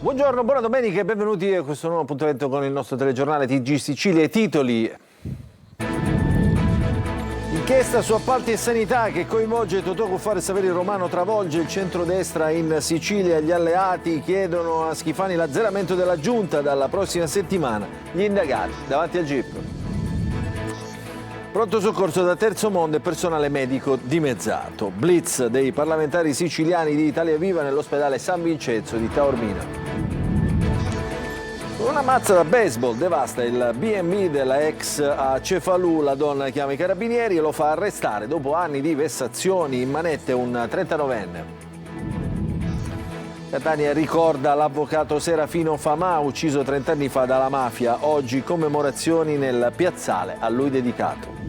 Buongiorno, buona domenica e benvenuti a questo nuovo appuntamento con il nostro telegiornale TG Sicilia. I titoli. Inchiesta su appalti e sanità che coinvolge Totò Cuffaro e Saverio Romano travolge il centrodestra in Sicilia. Gli alleati chiedono a Schifani l'azzeramento della giunta dalla prossima settimana. Gli indagati davanti al GIP. Pronto soccorso da Terzo Mondo e personale medico dimezzato. Blitz dei parlamentari siciliani di Italia Viva nell'ospedale San Vincenzo di Taormina. Una mazza da baseball devasta il B&B della ex a Cefalù. La donna chiama i carabinieri e lo fa arrestare dopo anni di vessazioni. In manette un 39enne. Catania ricorda l'avvocato Serafino Famà, ucciso 30 anni fa dalla mafia. Oggi commemorazioni nel piazzale a lui dedicato.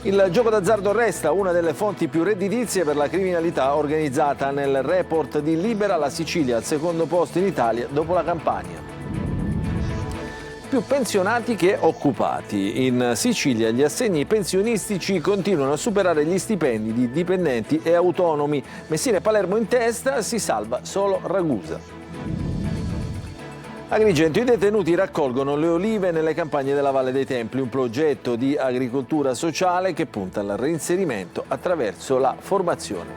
Il gioco d'azzardo resta una delle fonti più redditizie per la criminalità organizzata. Nel report di Libera, la Sicilia al secondo posto in Italia dopo la Campania. Più pensionati che occupati. In Sicilia gli assegni pensionistici continuano a superare gli stipendi di dipendenti e autonomi. Messina e Palermo in testa, si salva solo Ragusa. Agrigento, i detenuti raccolgono le olive nelle campagne della Valle dei Templi, un progetto di agricoltura sociale che punta al reinserimento attraverso la formazione.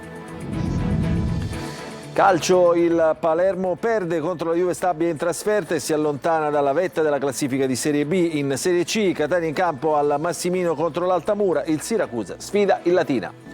Calcio, il Palermo perde contro la Juve Stabia in trasferta e si allontana dalla vetta della classifica di Serie B. In Serie C, Catania in campo al Massimino contro l'Altamura, il Siracusa sfida il Latina.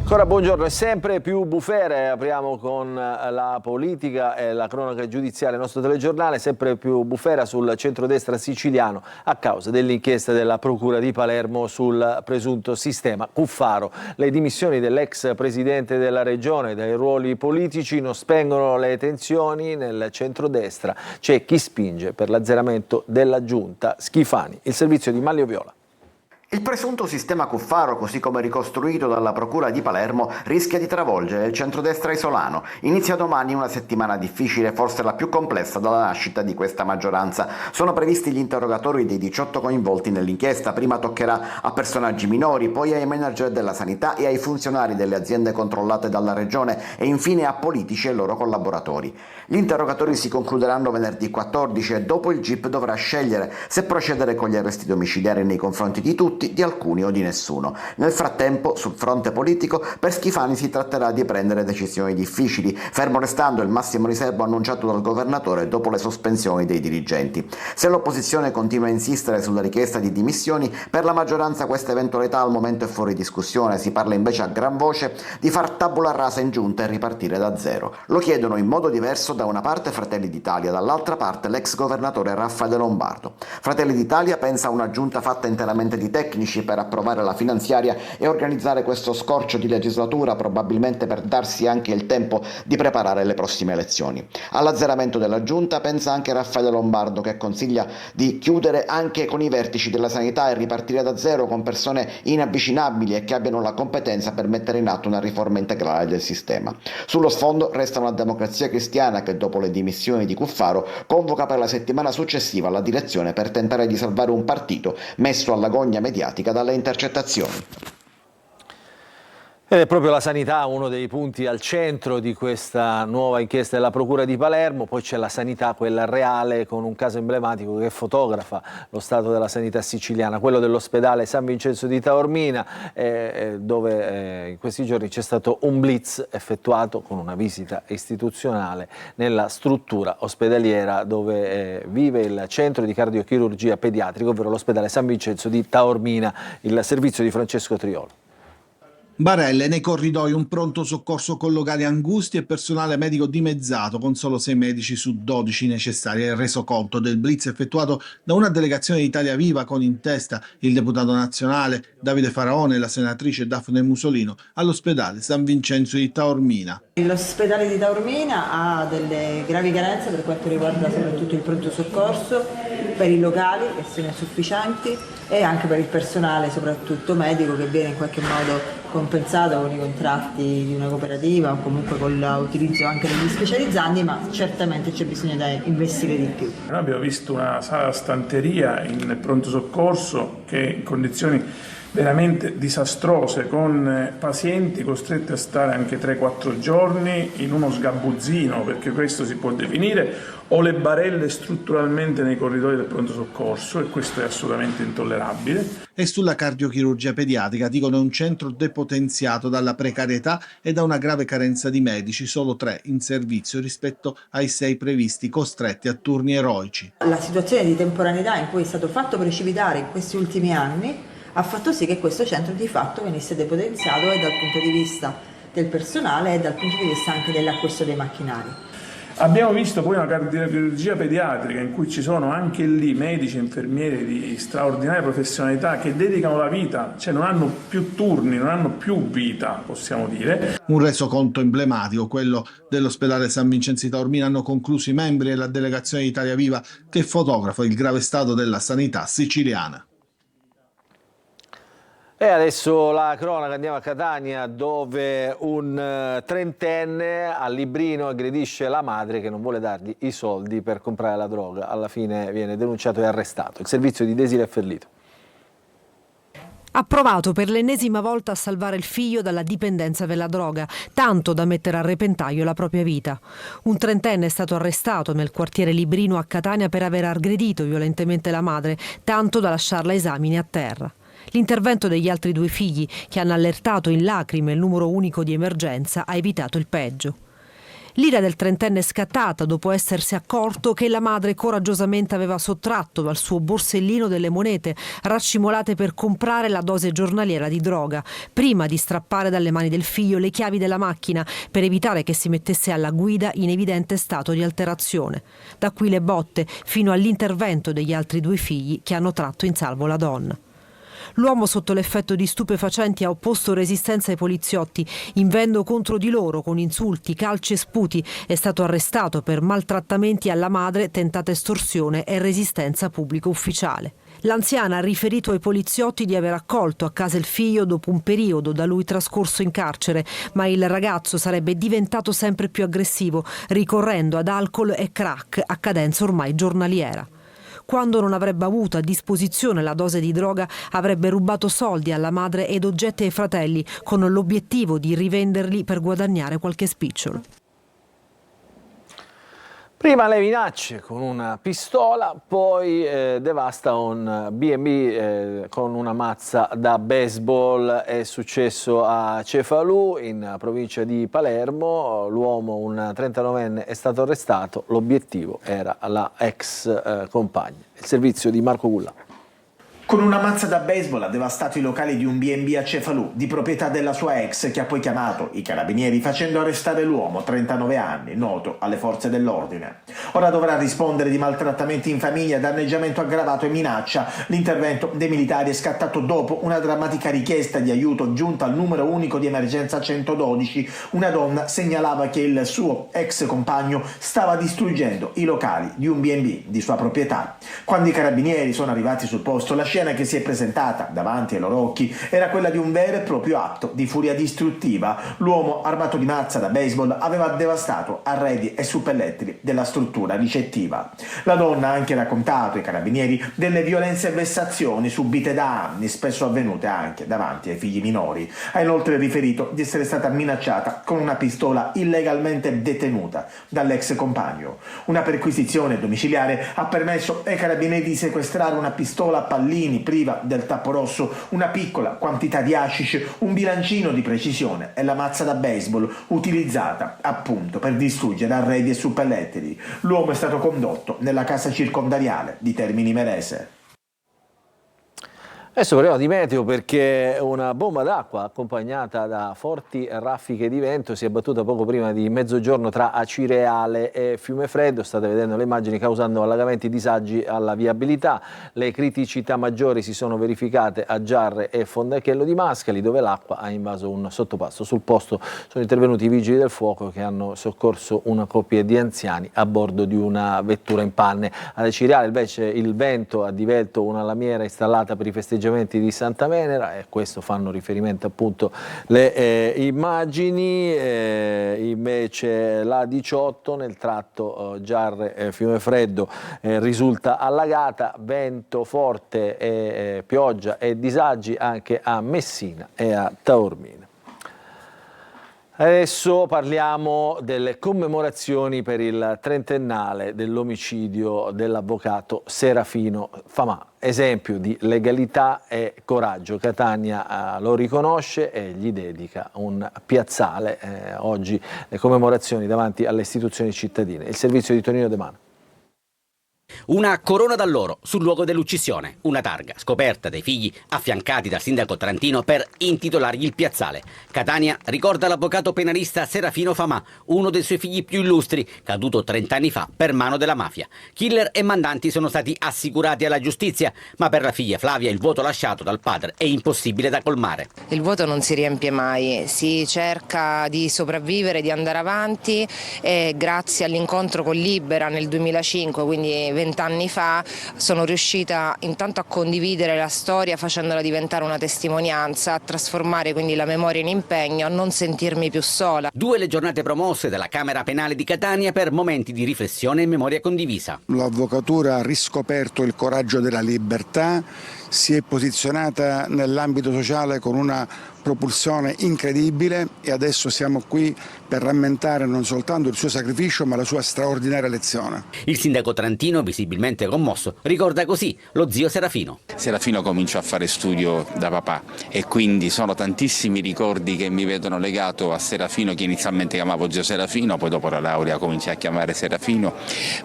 Ancora buongiorno, è sempre più bufere, apriamo con la politica e la cronaca giudiziaria, il nostro telegiornale, sempre più bufera sul centrodestra siciliano a causa dell'inchiesta della Procura di Palermo sul presunto sistema Cuffaro. Le dimissioni dell'ex presidente della regione dai ruoli politici non spengono le tensioni nel centrodestra, c'è chi spinge per l'azzeramento della giunta. Schifani, il servizio di Manlio Viola. Il presunto sistema Cuffaro, così come ricostruito dalla Procura di Palermo, rischia di travolgere il centrodestra isolano. Inizia domani una settimana difficile, forse la più complessa dalla nascita di questa maggioranza. Sono previsti gli interrogatori dei 18 coinvolti nell'inchiesta. Prima toccherà a personaggi minori, poi ai manager della sanità e ai funzionari delle aziende controllate dalla regione e infine a politici e loro collaboratori. Gli interrogatori si concluderanno venerdì 14 e dopo il GIP dovrà scegliere se procedere con gli arresti domiciliari nei confronti di tutti, di alcuni o di nessuno. Nel frattempo, sul fronte politico, per Schifani si tratterà di prendere decisioni difficili, fermo restando il massimo riservo annunciato dal governatore dopo le sospensioni dei dirigenti. Se l'opposizione continua a insistere sulla richiesta di dimissioni, per la maggioranza questa eventualità al momento è fuori discussione. Si parla invece a gran voce di far tabula rasa in giunta e ripartire da zero. Lo chiedono in modo diverso da una parte Fratelli d'Italia, dall'altra parte l'ex governatore Raffaele Lombardo. Fratelli d'Italia pensa a una giunta fatta interamente di tecnici per approvare la finanziaria e organizzare questo scorcio di legislatura, probabilmente per darsi anche il tempo di preparare le prossime elezioni. All'azzeramento della giunta pensa anche Raffaele Lombardo, che consiglia di chiudere anche con i vertici della sanità e ripartire da zero con persone inavvicinabili e che abbiano la competenza per mettere in atto una riforma integrale del sistema. Sullo sfondo resta una Democrazia Cristiana che dopo le dimissioni di Cuffaro convoca per la settimana successiva la direzione per tentare di salvare un partito messo alla gogna mediatica dalle intercettazioni. Ed è proprio la sanità uno dei punti al centro di questa nuova inchiesta della Procura di Palermo. Poi c'è la sanità, quella reale, con un caso emblematico che fotografa lo stato della sanità siciliana, quello dell'ospedale San Vincenzo di Taormina, dove in questi giorni c'è stato un blitz effettuato con una visita istituzionale nella struttura ospedaliera dove vive il centro di cardiochirurgia pediatrica, ovvero l'ospedale San Vincenzo di Taormina, il servizio di Francesco Triolo. Barelle nei corridoi, un pronto soccorso con locali angusti e personale medico dimezzato con solo 6 medici su 12 necessari. È il resoconto del blitz effettuato da una delegazione di Italia Viva con in testa il deputato nazionale Davide Faraone e la senatrice Daphne Musolino all'ospedale San Vincenzo di Taormina. L'ospedale di Taormina ha delle gravi carenze per quanto riguarda soprattutto il pronto soccorso, per i locali che sono insufficienti e anche per il personale soprattutto medico che viene in qualche modo compensato con i contratti di una cooperativa o comunque con l'utilizzo anche degli specializzandi, ma certamente c'è bisogno di investire di più. Noi abbiamo visto una sala stanteria in pronto soccorso che in condizioni veramente disastrose, con pazienti costretti a stare anche 3-4 giorni in uno sgabuzzino, perché questo si può definire, o le barelle strutturalmente nei corridoi del pronto soccorso, e questo è assolutamente intollerabile. E sulla cardiochirurgia pediatrica dicono è un centro depotenziato dalla precarietà e da una grave carenza di medici, solo 3 in servizio rispetto ai 6 previsti, costretti a turni eroici. La situazione di temporaneità in cui è stato fatto precipitare in questi ultimi anni ha fatto sì che questo centro di fatto venisse depotenziato e dal punto di vista del personale e dal punto di vista anche dell'acquisto dei macchinari. Abbiamo visto poi una cardiochirurgia pediatrica in cui ci sono anche lì medici e infermieri di straordinaria professionalità che dedicano la vita, cioè non hanno più turni, non hanno più vita, possiamo dire. Un resoconto emblematico, quello dell'ospedale San Vincenzo di Taormina, hanno concluso i membri della delegazione di Italia Viva che fotografa il grave stato della sanità siciliana. E adesso la cronaca, andiamo a Catania, dove un trentenne al Librino aggredisce la madre che non vuole dargli i soldi per comprare la droga. Alla fine viene denunciato e arrestato. Il servizio di Desiree è Ferlito. Ha provato per l'ennesima volta a salvare il figlio dalla dipendenza della droga, tanto da mettere a repentaglio la propria vita. Un trentenne è stato arrestato nel quartiere Librino a Catania per aver aggredito violentemente la madre, tanto da lasciarla esamini a terra. L'intervento degli altri 2 figli, che hanno allertato in lacrime il numero unico di emergenza, ha evitato il peggio. L'ira del trentenne è scattata dopo essersi accorto che la madre coraggiosamente aveva sottratto dal suo borsellino delle monete raccimolate per comprare la dose giornaliera di droga, prima di strappare dalle mani del figlio le chiavi della macchina per evitare che si mettesse alla guida in evidente stato di alterazione. Da qui le botte, fino all'intervento degli altri 2 figli che hanno tratto in salvo la donna. L'uomo, sotto l'effetto di stupefacenti, ha opposto resistenza ai poliziotti, invendo contro di loro con insulti, calci e sputi. È stato arrestato per maltrattamenti alla madre, tentata estorsione e resistenza pubblico ufficiale. L'anziana ha riferito ai poliziotti di aver accolto a casa il figlio dopo un periodo da lui trascorso in carcere, ma il ragazzo sarebbe diventato sempre più aggressivo, ricorrendo ad alcol e crack a cadenza ormai giornaliera. Quando non avrebbe avuto a disposizione la dose di droga, avrebbe rubato soldi alla madre ed oggetti ai fratelli, con l'obiettivo di rivenderli per guadagnare qualche spicciolo. Prima le minacce con una pistola, poi devasta un B&B con una mazza da baseball. È successo a Cefalù, in provincia di Palermo. L'uomo, un 39enne, è stato arrestato. L'obiettivo era la ex compagna. Il servizio di Marco Gulla. Con una mazza da baseball ha devastato i locali di un B&B a Cefalù, di proprietà della sua ex, che ha poi chiamato i carabinieri facendo arrestare l'uomo, 39 anni, noto alle forze dell'ordine. Ora dovrà rispondere di maltrattamenti in famiglia, danneggiamento aggravato e minaccia. L'intervento dei militari è scattato dopo una drammatica richiesta di aiuto giunta al numero unico di emergenza 112. Una donna segnalava che il suo ex compagno stava distruggendo i locali di un B&B di sua proprietà. Quando i carabinieri sono arrivati sul posto, la scena che si è presentata davanti ai loro occhi era quella di un vero e proprio atto di furia distruttiva. L'uomo, armato di mazza da baseball, aveva devastato arredi e suppellettili della struttura ricettiva. La donna ha anche raccontato ai carabinieri delle violenze e vessazioni subite da anni, spesso avvenute anche davanti ai figli minori. Ha inoltre riferito di essere stata minacciata con una pistola illegalmente detenuta dall'ex compagno. Una perquisizione domiciliare ha permesso ai carabinieri di sequestrare una pistola a pallini priva del tappo rosso, una piccola quantità di hashish, un bilancino di precisione e la mazza da baseball utilizzata appunto per distruggere arredi e suppellettili. L'uomo è stato condotto nella casa circondariale di Termini Imerese. Adesso parliamo di meteo, perché una bomba d'acqua accompagnata da forti raffiche di vento si è abbattuta poco prima di mezzogiorno tra Acireale e Fiumefreddo. State vedendo le immagini, causando allagamenti e disagi alla viabilità. Le criticità maggiori si sono verificate a Giarre e Fondachello di Mascali, dove l'acqua ha invaso un sottopasso. Sul posto sono intervenuti i vigili del fuoco che hanno soccorso una coppia di anziani a bordo di una vettura in panne. Ad Acireale invece il vento ha divelto una lamiera installata per i festeggiamenti festeggiamenti di Santa Venera, e questo fanno riferimento appunto le immagini. Invece la 18 nel tratto Giarre-Fiumefreddo risulta allagata, vento forte e pioggia e disagi anche a Messina e a Taormina. Adesso parliamo delle commemorazioni per il trentennale dell'omicidio dell'avvocato Serafino Famà. Esempio di legalità e coraggio. Catania lo riconosce e gli dedica un piazzale. Oggi le commemorazioni davanti alle istituzioni cittadine. Il servizio di Tonino De Mano. Una corona d'alloro sul luogo dell'uccisione, una targa scoperta dai figli affiancati dal sindaco tarantino per intitolargli il piazzale. Catania ricorda l'avvocato penalista Serafino Famà, uno dei suoi figli più illustri, caduto 30 anni fa per mano della mafia. Killer e mandanti sono stati assicurati alla giustizia, ma per la figlia Flavia il vuoto lasciato dal padre è impossibile da colmare. Il vuoto non si riempie mai, si cerca di sopravvivere, di andare avanti, e grazie all'incontro con Libera nel 2005, quindi 20 anni fa, sono riuscita intanto a condividere la storia facendola diventare una testimonianza, a trasformare quindi la memoria in impegno, a non sentirmi più sola. 2 le giornate promosse dalla Camera Penale di Catania per momenti di riflessione e memoria condivisa. L'avvocatura ha riscoperto il coraggio della libertà, si è posizionata nell'ambito sociale con una propulsione incredibile e adesso siamo qui per rammentare non soltanto il suo sacrificio ma la sua straordinaria lezione. Il sindaco tarantino, visibilmente commosso, ricorda così lo zio Serafino. Serafino cominciò a fare studio da papà e quindi sono tantissimi ricordi che mi vedono legato a Serafino, che inizialmente chiamavo zio Serafino, poi dopo la laurea cominciai a chiamare Serafino,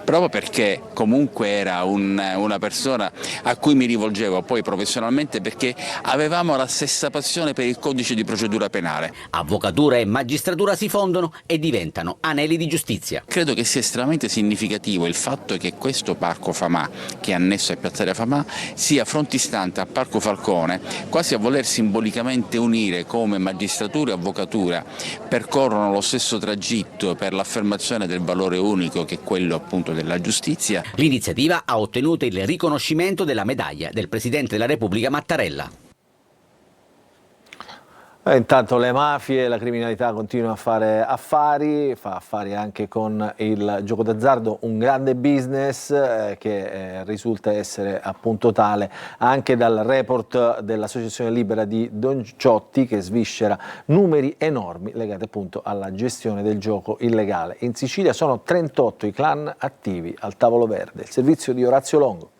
proprio perché comunque era una persona a cui mi rivolgevo poi professionalmente, perché avevamo la stessa passione per il codice di procedura penale. Avvocatura e magistratura si fondono e diventano anelli di giustizia. Credo che sia estremamente significativo il fatto che questo Parco Famà, che è annesso a Piazzale Famà, sia frontistante a Parco Falcone, quasi a voler simbolicamente unire come magistratura e avvocatura percorrono lo stesso tragitto per l'affermazione del valore unico che è quello appunto della giustizia. L'iniziativa ha ottenuto il riconoscimento della medaglia del Presidente della Repubblica Mattarella. Intanto le mafie, la criminalità continua a fare affari, fa affari anche con il gioco d'azzardo, un grande business che risulta essere appunto tale anche dal report dell'Associazione Libera di Don Ciotti, che sviscera numeri enormi legati appunto alla gestione del gioco illegale. In Sicilia sono 38 i clan attivi al tavolo verde. Il servizio di Orazio Longo.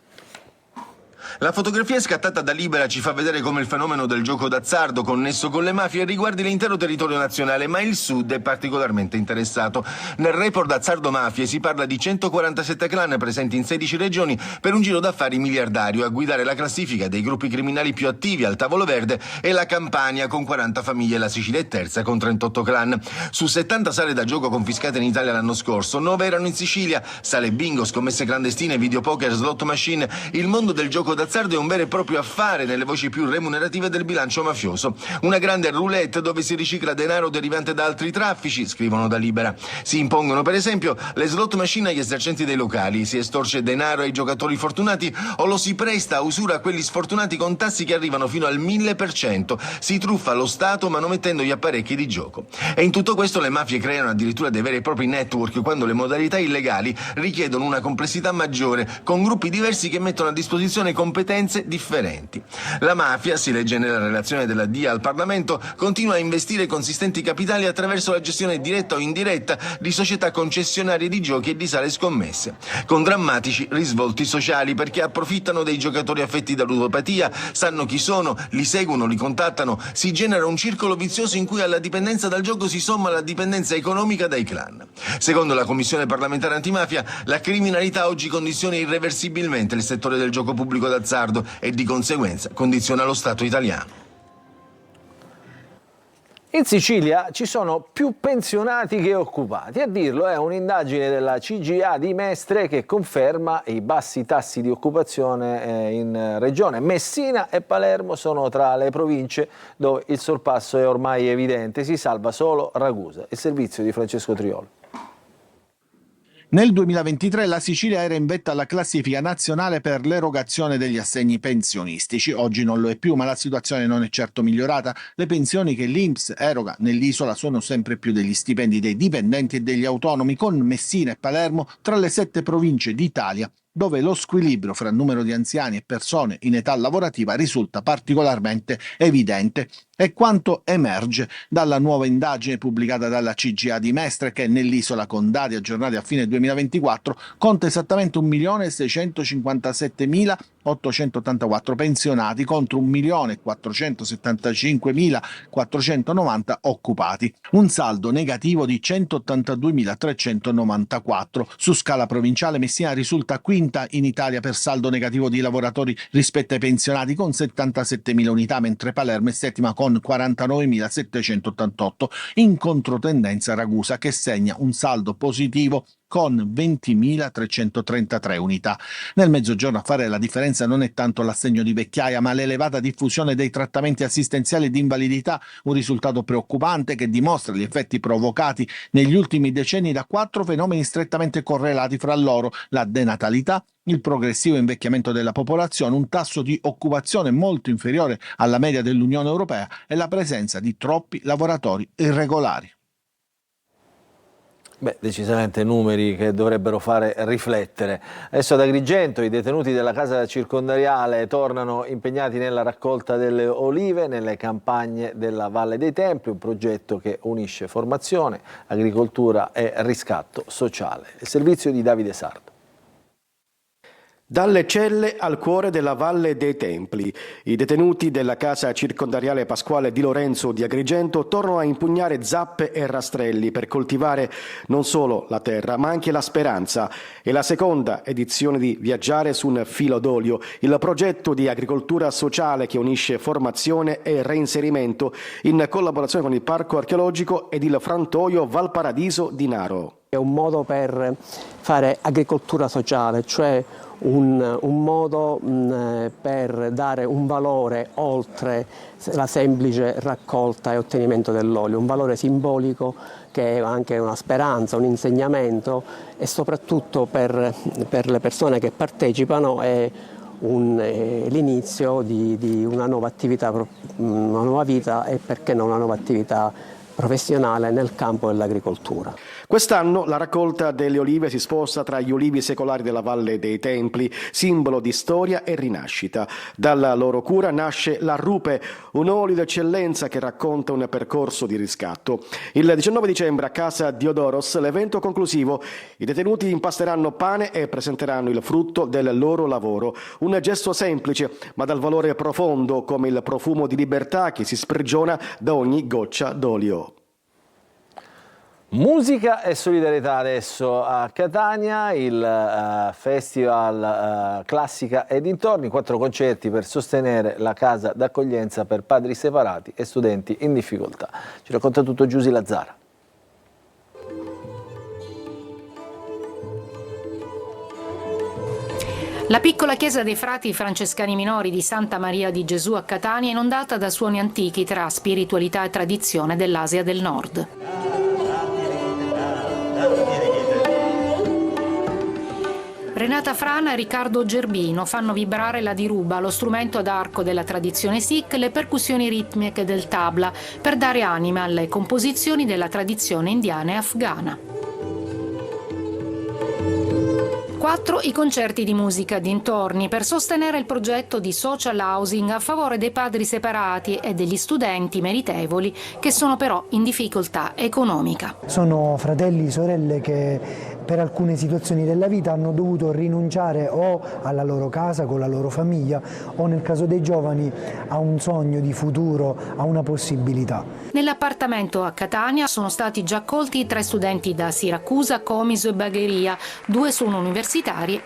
La fotografia scattata da Libera ci fa vedere come il fenomeno del gioco d'azzardo connesso con le mafie riguardi l'intero territorio nazionale, ma il Sud è particolarmente interessato. Nel report Azzardo Mafie si parla di 147 clan presenti in 16 regioni per un giro d'affari miliardario. A guidare la classifica dei gruppi criminali più attivi al tavolo verde è la Campania con 40 famiglie, la Sicilia è terza con 38 clan. Su 70 sale da gioco confiscate in Italia l'anno scorso, 9 erano in Sicilia. Sale bingo, scommesse clandestine, videopoker, slot machine. Il mondo del gioco d'azzardo è un vero e proprio affare nelle voci più remunerative del bilancio mafioso. Una grande roulette dove si ricicla denaro derivante da altri traffici, scrivono da Libera. Si impongono per esempio le slot machine agli esercenti dei locali, si estorce denaro ai giocatori fortunati o lo si presta a usura a quelli sfortunati con tassi che arrivano fino al 1000%. Si truffa lo Stato manomettendo gli apparecchi di gioco. E in tutto questo le mafie creano addirittura dei veri e propri network quando le modalità illegali richiedono una complessità maggiore, con gruppi diversi che mettono a disposizione competenze differenti. La mafia, si legge nella relazione della DIA al Parlamento, continua a investire consistenti capitali attraverso la gestione diretta o indiretta di società concessionarie di giochi e di sale scommesse, con drammatici risvolti sociali, perché approfittano dei giocatori affetti da ludopatia, sanno chi sono, li seguono, li contattano, si genera un circolo vizioso in cui alla dipendenza dal gioco si somma la dipendenza economica dai clan. Secondo la Commissione parlamentare antimafia, la criminalità oggi condiziona irreversibilmente il settore del gioco pubblico d'azzardo e di conseguenza condiziona lo Stato italiano. In Sicilia ci sono più pensionati che occupati. A dirlo è un'indagine della CGA di Mestre che conferma i bassi tassi di occupazione in regione. Messina e Palermo sono tra le province dove il sorpasso è ormai evidente. Si salva solo Ragusa. Il servizio di Francesco Triolo. Nel 2023 la Sicilia era in vetta alla classifica nazionale per l'erogazione degli assegni pensionistici. Oggi non lo è più, ma la situazione non è certo migliorata. Le pensioni che l'INPS eroga nell'isola sono sempre più degli stipendi dei dipendenti e degli autonomi, con Messina e Palermo tra le 7 province d'Italia dove lo squilibrio fra numero di anziani e persone in età lavorativa risulta particolarmente evidente. È quanto emerge dalla nuova indagine pubblicata dalla CGA di Mestre, che nell'isola, con dati aggiornati a fine 2024, conta esattamente 1.657.884 pensionati contro 1.475.490 occupati. Un saldo negativo di 182.394. Su scala provinciale Messina risulta quinta in Italia per saldo negativo di lavoratori rispetto ai pensionati, con 77.000 unità, mentre Palermo è settima con 49.788. In controtendenza Ragusa, che segna un saldo positivo con 20.333 unità. Nel Mezzogiorno a fare la differenza non è tanto l'assegno di vecchiaia, ma l'elevata diffusione dei trattamenti assistenziali di invalidità, un risultato preoccupante che dimostra gli effetti provocati negli ultimi decenni da 4 fenomeni strettamente correlati fra loro: la denatalità, il progressivo invecchiamento della popolazione, un tasso di occupazione molto inferiore alla media dell'Unione Europea e la presenza di troppi lavoratori irregolari. Beh, decisamente numeri che dovrebbero fare riflettere. Adesso ad Agrigento i detenuti della casa circondariale tornano impegnati nella raccolta delle olive nelle campagne della Valle dei Templi, un progetto che unisce formazione, agricoltura e riscatto sociale. Il servizio di Davide Sardo. Dalle celle al cuore della Valle dei Templi, i detenuti della casa circondariale Pasquale Di Lorenzo di Agrigento tornano a impugnare zappe e rastrelli per coltivare non solo la terra, ma anche la speranza. È la seconda edizione di Viaggiare su un filo d'olio, il progetto di agricoltura sociale che unisce formazione e reinserimento in collaborazione con il Parco Archeologico ed il Frantoio Valparadiso di Naro. È un modo per fare agricoltura sociale, cioè un modo per dare un valore oltre la semplice raccolta e ottenimento dell'olio, un valore simbolico che è anche una speranza, un insegnamento, e soprattutto per le persone che partecipano è l'inizio di una nuova attività, una nuova vita e perché non una nuova attività professionale nel campo dell'agricoltura. Quest'anno la raccolta delle olive si sposta tra gli olivi secolari della Valle dei Templi, simbolo di storia e rinascita. Dalla loro cura nasce la Rupe, un olio d'eccellenza che racconta un percorso di riscatto. Il 19 dicembre a casa Diodoros, l'evento conclusivo, i detenuti impasteranno pane e presenteranno il frutto del loro lavoro. Un gesto semplice ma dal valore profondo, come il profumo di libertà che si sprigiona da ogni goccia d'olio. Musica e solidarietà adesso a Catania, il Festival Classica e dintorni, 4 concerti per sostenere la casa d'accoglienza per padri separati e studenti in difficoltà. Ci racconta tutto Giusy Lazzara. La piccola chiesa dei frati francescani minori di Santa Maria di Gesù a Catania è inondata da suoni antichi tra spiritualità e tradizione dell'Asia del Nord. Renata Frana e Riccardo Gerbino fanno vibrare la diruba, lo strumento ad arco della tradizione sikh, le percussioni ritmiche del tabla, per dare anima alle composizioni della tradizione indiana e afghana. 4 i concerti di musica dintorni per sostenere il progetto di social housing a favore dei padri separati e degli studenti meritevoli che sono però in difficoltà economica. Sono fratelli e sorelle che per alcune situazioni della vita hanno dovuto rinunciare o alla loro casa con la loro famiglia o, nel caso dei giovani, a un sogno di futuro, a una possibilità. Nell'appartamento a Catania sono stati già accolti 3 studenti da Siracusa, Comiso e Bagheria, 2 sono universitari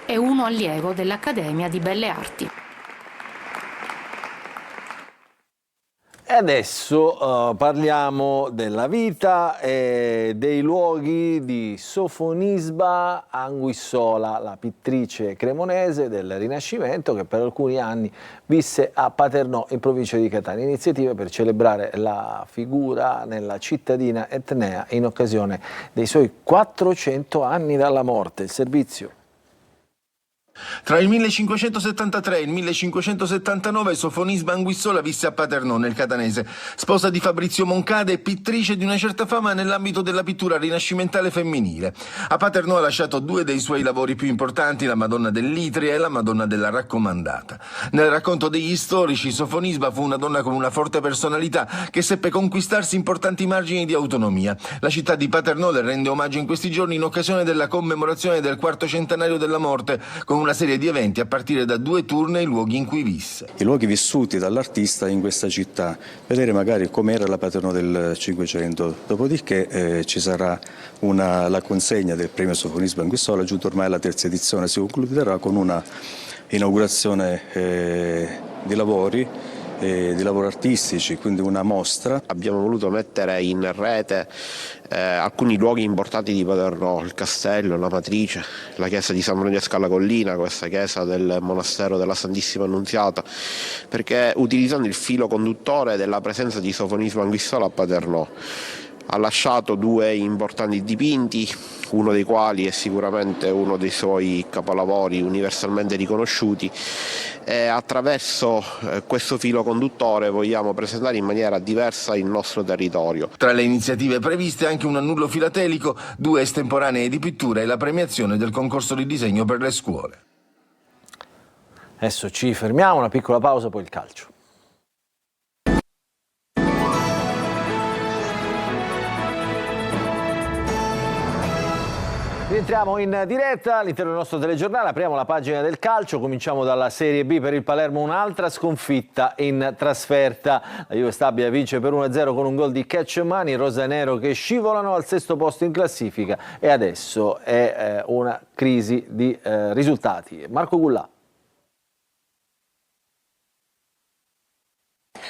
e 1 allievo dell'Accademia di Belle Arti. E adesso parliamo della vita e dei luoghi di Sofonisba Anguissola, la pittrice cremonese del Rinascimento che per alcuni anni visse a Paternò in provincia di Catania. Iniziative per celebrare la figura nella cittadina etnea in occasione dei suoi 400 anni dalla morte. Il servizio. Tra il 1573 e il 1579 Sofonisba Anguissola visse a Paternò, nel catanese. Sposa di Fabrizio Moncada e pittrice di una certa fama nell'ambito della pittura rinascimentale femminile. A Paternò ha lasciato due dei suoi lavori più importanti, la Madonna dell'Itria e la Madonna della Raccomandata. Nel racconto degli storici, Sofonisba fu una donna con una forte personalità che seppe conquistarsi importanti margini di autonomia. La città di Paternò le rende omaggio in questi giorni in occasione della commemorazione del quarto centenario della morte, con una serie di eventi a partire da 2 tour nei luoghi in cui visse. I luoghi vissuti dall'artista in questa città, vedere magari com'era la Paternò del Cinquecento, dopodiché ci sarà la consegna del premio Sofonisba Anguissola, giunto ormai alla 3ª edizione, si concluderà con una inaugurazione di lavori artistici, quindi una mostra. Abbiamo voluto mettere in rete alcuni luoghi importanti di Paternò, il castello, la matrice, la chiesa di San Francesco alla Collina, questa chiesa del monastero della Santissima Annunziata, perché utilizzando il filo conduttore della presenza di Sofonisba Anguissola a Paternò ha lasciato 2 importanti dipinti, uno dei quali è sicuramente uno dei suoi capolavori universalmente riconosciuti, e attraverso questo filo conduttore vogliamo presentare in maniera diversa il nostro territorio. Tra le iniziative previste anche un annullo filatelico, 2 estemporanee di pittura e la premiazione del concorso di disegno per le scuole. Adesso ci fermiamo, una piccola pausa, poi il calcio. Rientriamo in diretta all'interno del nostro telegiornale, apriamo la pagina del calcio, cominciamo dalla Serie B per il Palermo, un'altra sconfitta in trasferta. La Juve Stabia vince per 1-0 con un gol di Cacciamani, i rosanero che scivolano al 6° posto in classifica e adesso è una crisi di risultati. Marco Gullà.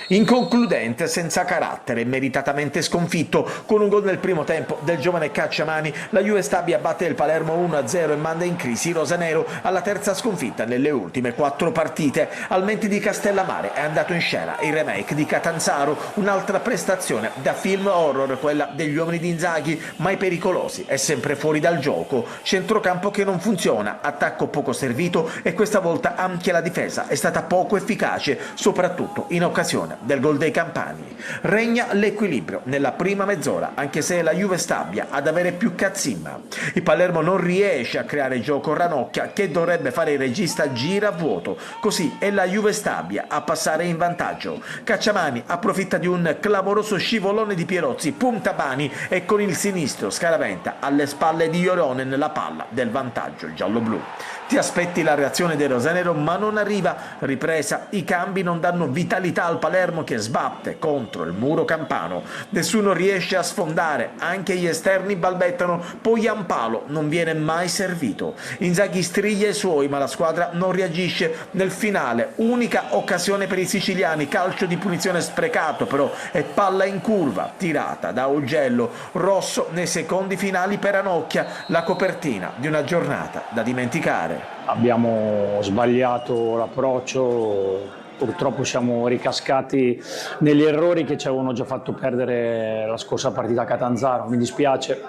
Inconcludente, senza carattere, meritatamente sconfitto. Con un gol nel primo tempo del giovane Cacciamani, la Juve Stabia batte il Palermo 1-0 e manda in crisi i rosanero alla 3ª sconfitta nelle ultime 4 partite. Al Menti di Castellammare è andato in scena il remake di Catanzaro, un'altra prestazione da film horror, quella degli uomini di Inzaghi, mai pericolosi e sempre fuori dal gioco. Centrocampo che non funziona, attacco poco servito e questa volta anche la difesa è stata poco efficace, soprattutto in occasione del gol dei campani. Regna l'equilibrio nella prima mezz'ora, anche se è la Juve Stabia ad avere più cazzimma. Il Palermo non riesce a creare gioco Ranocchia, che dovrebbe fare il regista gira a vuoto, così è la Juve Stabia a passare in vantaggio. Cacciamani approfitta di un clamoroso scivolone di Pierozzi, punta Bani e con il sinistro scaraventa alle spalle di Joronen la palla del vantaggio giallo-blu. Ti aspetti la reazione dei rosanero, ma non arriva. Ripresa, i cambi non danno vitalità al Palermo che sbatte contro il muro campano. Nessuno riesce a sfondare, anche gli esterni balbettano, poi Ampalo non viene mai servito. Inzaghi striglia i suoi, ma la squadra non reagisce. Nel finale, unica occasione per i siciliani, calcio di punizione sprecato però e palla in curva, tirata da Augello. Rosso nei secondi finali per Ranocchia, la copertina di una giornata da dimenticare. Abbiamo sbagliato l'approccio, purtroppo siamo ricascati negli errori che ci avevano già fatto perdere la scorsa partita a Catanzaro. Mi dispiace,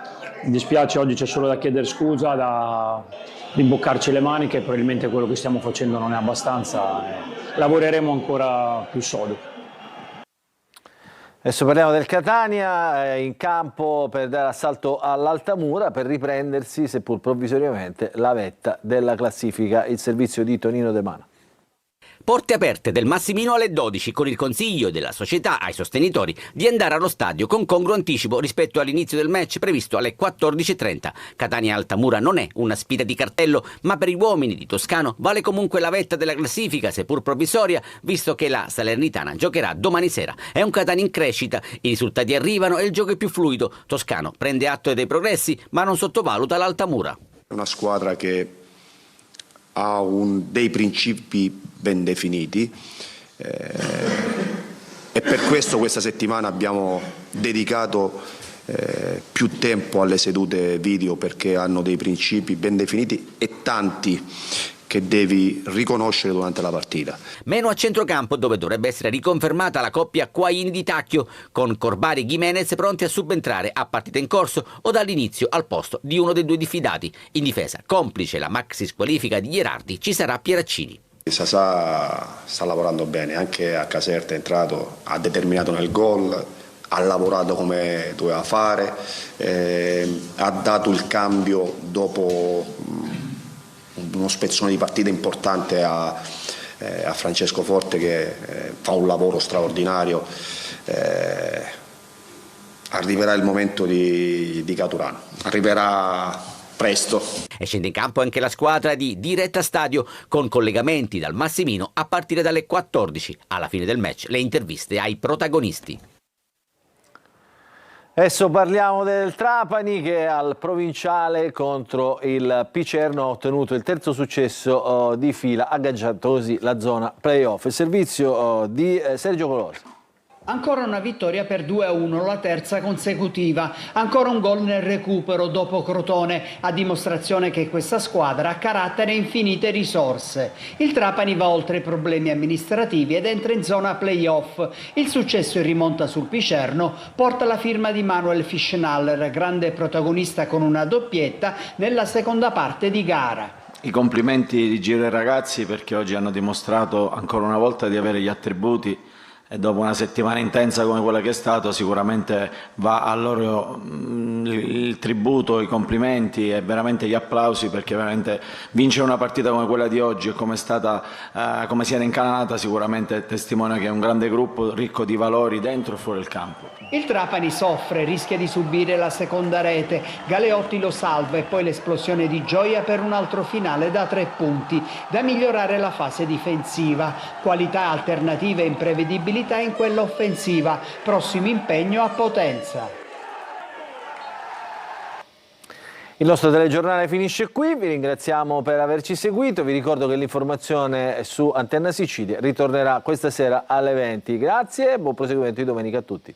oggi c'è solo da chiedere scusa, da imboccarci le maniche, probabilmente quello che stiamo facendo non è abbastanza, lavoreremo ancora più sodo. Adesso parliamo del Catania, in campo per dare assalto all'Altamura per riprendersi, seppur provvisoriamente, la vetta della classifica, il servizio di Tonino De Mana. Porte aperte del Massimino alle 12 con il consiglio della società ai sostenitori di andare allo stadio con congruo anticipo rispetto all'inizio del match previsto alle 14:30. Catania-Altamura non è una sfida di cartello, ma per gli uomini di Toscano vale comunque la vetta della classifica, seppur provvisoria, visto che la Salernitana giocherà domani sera. È un Catania in crescita, i risultati arrivano e il gioco è più fluido. Toscano prende atto dei progressi, ma non sottovaluta l'Altamura. Una squadra che ha dei principi ben definiti, e per questo questa settimana abbiamo dedicato più tempo alle sedute video, perché hanno dei principi ben definiti e tanti che devi riconoscere durante la partita. Meno a centrocampo, dove dovrebbe essere riconfermata la coppia Quaini di Tacchio, con Corbari e Gimenez pronti a subentrare a partita in corso o dall'inizio al posto di uno dei due diffidati. In difesa, complice la maxi squalifica di Gherardi, ci sarà Pieraccini. Sasà sta lavorando bene, anche a Caserta è entrato, ha determinato nel gol, ha lavorato come doveva fare, ha dato il cambio dopo uno spezzone di partita importante a Francesco Forte, che fa un lavoro straordinario. Arriverà il momento di Caturano, arriverà presto. E scende in campo anche la squadra di Diretta Stadio, con collegamenti dal Massimino a partire dalle 14. Alla fine del match le interviste ai protagonisti. Adesso parliamo del Trapani, che al provinciale contro il Picerno ha ottenuto il terzo successo di fila, aggaggiando così la zona playoff. Il servizio di Sergio Colosi. Ancora una vittoria per 2-1, la terza consecutiva. Ancora un gol nel recupero dopo Crotone, a dimostrazione che questa squadra ha carattere e infinite risorse. Il Trapani va oltre i problemi amministrativi ed entra in zona playoff. Il successo in rimonta sul Picerno porta la firma di Manuel Fischnaller, grande protagonista con una doppietta nella seconda parte di gara. I complimenti di Giro ai ragazzi, perché oggi hanno dimostrato ancora una volta di avere gli attributi, e dopo una settimana intensa come quella che è stata sicuramente va a loro il tributo, i complimenti e veramente gli applausi, perché veramente vincere una partita come quella di oggi e come è stata, come si era incanalata, sicuramente testimonia che è un grande gruppo ricco di valori dentro e fuori il campo. Il Trapani soffre, rischia di subire la seconda rete, Galeotti lo salva e poi l'esplosione di gioia per un altro finale da 3 punti, da migliorare la fase difensiva, qualità alternative e imprevedibilità in quella offensiva, prossimo impegno a Potenza. Il nostro telegiornale finisce qui, vi ringraziamo per averci seguito, vi ricordo che l'informazione su Antenna Sicilia ritornerà questa sera alle 20. Grazie e buon proseguimento di domenica a tutti.